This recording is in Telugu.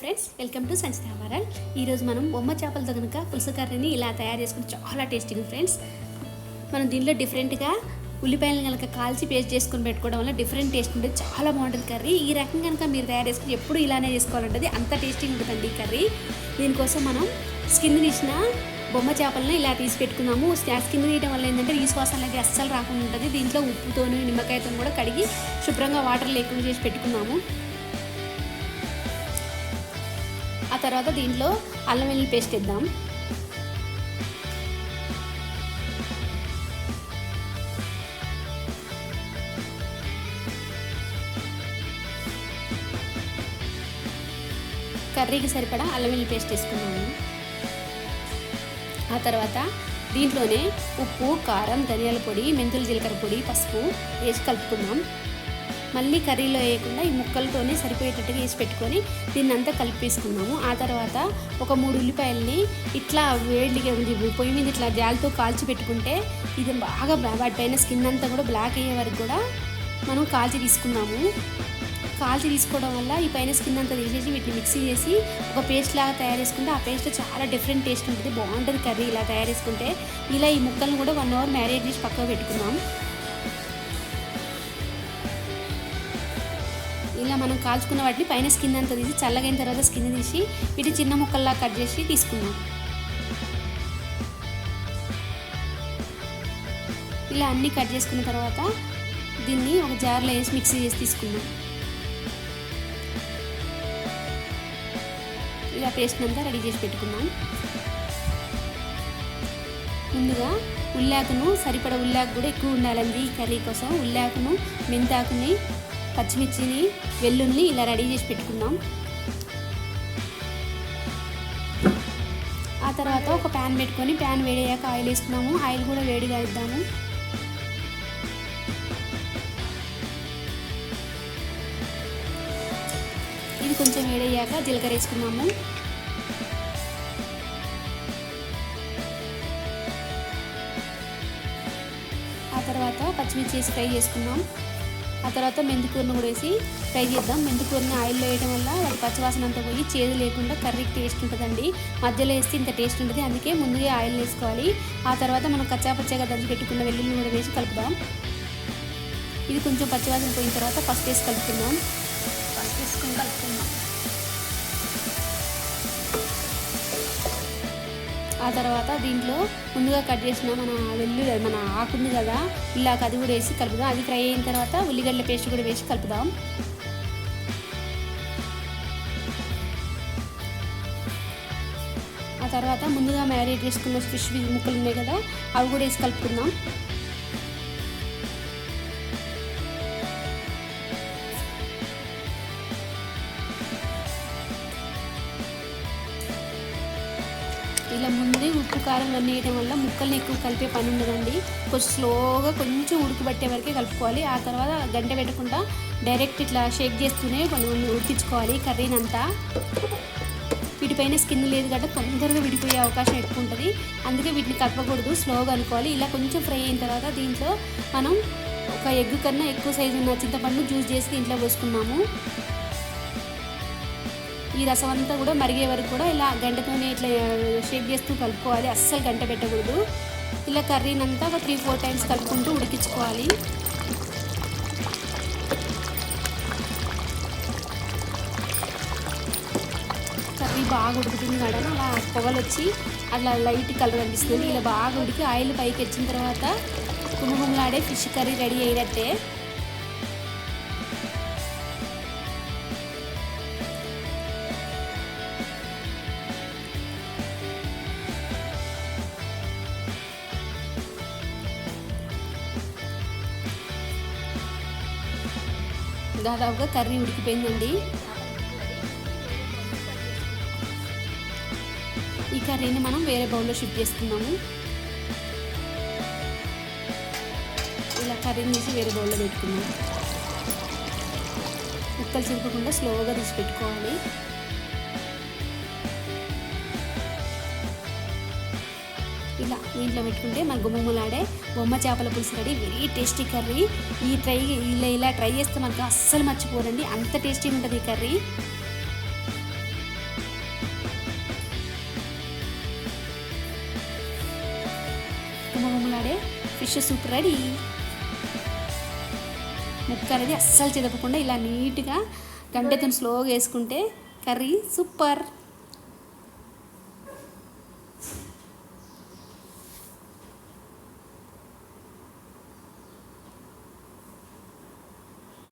ఫ్రెండ్స్, వెల్కమ్ టు సంచిత వరల్డ్. ఈరోజు మనం బొమ్మ చేపలతో కనుక పులుసు కర్రీని ఇలా తయారు చేసుకుని చాలా టేస్టీగా ఫ్రెండ్స్. మనం దీనిలో డిఫరెంట్గా ఉల్లిపాయలను కనుక కాల్చి పేస్ట్ చేసుకుని పెట్టుకోవడం వల్ల డిఫరెంట్ టేస్ట్ ఉంటుంది. చాలా బాగుంటుంది కర్రీ. ఈ రకం కనుక మీరు తయారు చేసుకుని ఎప్పుడు ఇలానే చేసుకోవాలంటుంది. అంత టేస్టీగా ఉంటుందండి ఈ కర్రీ. దీనికోసం మనం స్కిన్ తీసిన బొమ్మ చేపలను ఇలా తీసి పెట్టుకున్నాము. స్కిన్ తీయడం వల్ల ఏంటంటే ఈ శ్వాస అనేది అస్సలు రాకుండా ఉంటుంది. దీంట్లో ఉప్పుతోని నిమ్మకాయతో కూడా కడిగి శుభ్రంగా వాటర్ లేకుండా చేసి పెట్టుకున్నాము. ఆ తర్వాత దీంట్లో అల్లం వెల్లుల్లి పేస్ట్ ఇద్దాం. కర్రీకి సరిపడా అల్లం వెల్లుల్లి పేస్ట్ వేసుకున్నాము. ఆ తర్వాత దీంట్లోనే ఉప్పు, కారం, ధనియాల పొడి, మెంతులు, జీలకర్ర పొడి, పసుపు వేసి కలుపుకుందాం. మళ్ళీ కర్రీలో వేయకుండా ఈ ముక్కలతోనే సరిపోయేటట్టుగా వేసి పెట్టుకొని దీన్ని అంతా కలిపేసుకున్నాము. ఆ తర్వాత ఒక 3 ఉల్లిపాయలని ఇట్లా వేడిగా పొయ్యి మీద ఇట్లా జాలితో కాల్చి పెట్టుకుంటే ఇది బాగా వాటిపైన స్కిన్ అంతా కూడా బ్లాక్ అయ్యే వరకు కూడా మనం కాల్చి తీసుకున్నాము. కాల్చి తీసుకోవడం వల్ల ఈ పైన స్కిన్ అంతా తీసేసి వీటిని మిక్సీ చేసి ఒక పేస్ట్ లాగా తయారు చేసుకుంటే ఆ పేస్ట్ చాలా డిఫరెంట్ టేస్ట్ ఉంటుంది. బాగుంటుంది కర్రీ ఇలా తయారు చేసుకుంటే. ఇలా ఈ ముక్కలను కూడా 1 అవర్ మ్యారినేట్ చేసి పక్కకు పెట్టుకున్నాం. ఇలా మనం కాల్చుకున్న వాటిని పైన స్కిన్ అంతా తీసి చల్లగైన తర్వాత స్కిన్ తీసి వీటి చిన్న ముక్కల్లా కట్ చేసి తీసుకున్నాం. ఇలా అన్నీ కట్ చేసుకున్న తర్వాత దీన్ని ఒక జార్లో వేసి మిక్సీ చేసి తీసుకున్నాం. ఇలా పేస్ట్ అంతా రెడీ చేసి పెట్టుకున్నాం. ముందుగా ఉల్లాకును సరిపడ ఉల్లాకు కూడా ఎక్కువ ఉండాలండి ఈ కర్రీ కోసం. ఉల్లాకును, మెంతాకుని, పచ్చిమిర్చిని, వెల్లుల్ని ఇలా రెడీ చేసి పెట్టుకున్నాం. ఆ తర్వాత ఒక ప్యాన్ పెట్టుకొని ప్యాన్ వేడయ్యాక ఆయిల్ వేసుకున్నాము. ఆయిల్ కూడా వేడిగా ఇద్దాము. ఇది కొంచెం వేడయ్యాక జీలకర్ర వేసుకున్నాము. ఆ తర్వాత పచ్చిమిర్చి వేసి ఫ్రై చేసుకున్నాం. ఆ తర్వాత మెంతికూరను కూడా వేసి ఫ్రై చేద్దాం. మెంతికూరని ఆయిల్లో వేయడం వల్ల వాటి పచ్చివాసన అంతా పోయి చేదు లేకుండా కర్రీకి టేస్ట్ ఉంటుందండి. మధ్యలో వేస్తే ఇంత టేస్ట్ ఉంటుంది. అందుకే ముందుగా ఆయిల్ వేసుకోవాలి. ఆ తర్వాత మనం కచ్చాపచ్చగా దంచి పెట్టుకున్న వెల్లుల్లి కూడా వేసి కలుపుదాం. ఇది కొంచెం పచ్చివాసన పోయిన తర్వాత ఫస్ట్ వేసి కలుపుకుందాం. ఆ తర్వాత దీంట్లో ముందుగా కట్ చేసిన మన ఆకుంది కదా ఇలాగ అది కూడా వేసి కలుపుదాం. అది ఫ్రై అయిన తర్వాత ఉల్లిగడ్డల పేస్ట్ కూడా వేసి కలుపుదాం. ఆ తర్వాత ముందుగా మ్యారినేట్ చేసుకున్న ఫిష్ ముక్కలు ఉన్నాయి కదా అవి కూడా వేసి కలుపుకుందాం. ఇలా ముందే ఉప్పు, కారం అన్నీ వేయడం వల్ల ముక్కల్ని ఎక్కువ కలిపే పని ఉండదండి. కొంచెం స్లోగా కొంచెం ఉడకబట్టే వరకే కలుపుకోవాలి. ఆ తర్వాత గంట పెట్టకుండా డైరెక్ట్ ఇట్లా షేక్ చేస్తూనే మనం ఉడికించుకోవాలి కర్రీని అంతా. వీటిపైన స్కిన్ లేదు కాబట్టి తొందరగా విడిపోయే అవకాశం ఎక్కువ ఉంటుంది. అందుకే వీటిని కలపకూడదు, స్లోగా అనుకోవాలి. ఇలా కొంచెం ఫ్రై అయిన తర్వాత దీంట్లో మనం ఒక ఎగ్ కన్నా ఎక్కువ సైజు ఉన్న చింతపండు జ్యూస్ చేసి దీంట్లో పోసుకున్నాము. ఈ రసం అంతా కూడా మరిగే వరకు కూడా ఇలా గంటతోనే ఇట్లా షేక్ చేస్తూ కలుపుకోవాలి. అస్సలు గంట పెట్టకూడదు. ఇలా కర్రీని అంతా ఒక 3-4 టైమ్స్ కలుపుకుంటూ ఉడికించుకోవాలి. కర్రీ బాగా ఉడుకుతుంది కదా అలా పొగలు వచ్చి అలా లైట్ కలర్ అనిపిస్తుంది. ఇలా బాగా ఉడికి ఆయిల్ పైకి వచ్చిన తర్వాత గుమగుమలాడే ఫిష్ కర్రీ రెడీ అయినట్టే. దాదాపుగా కర్రీ ఉడికిపోయిందండి. ఈ కర్రీని మనం వేరే బౌల్లో షిఫ్ట్ చేసుకున్నాము. ఇలా కర్రీని తీసి వేరే బౌల్లో పెట్టుకున్నాము. ముక్కలు చిరపకుండా స్లోగా తీసి పెట్టుకోవాలి. ఇలా దీంట్లో పెట్టుకుంటే మన గుమ్మలాడే బొమ్మ చేపల పులుసు రెడీ. Very tasty curry. ఇలా ట్రై చేస్తే మనకు అస్సలు మర్చిపోరండి, అంత టేస్టీగా ఉంటుంది ఈ కర్రీ. కరకరలాడే ఫిష్ సూప్ రెడీ. ముక్క అనేది అస్సలు చెదపకుండా ఇలా నీట్గా గంటెతో స్లోగా వేసుకుంటే కర్రీ సూపర్.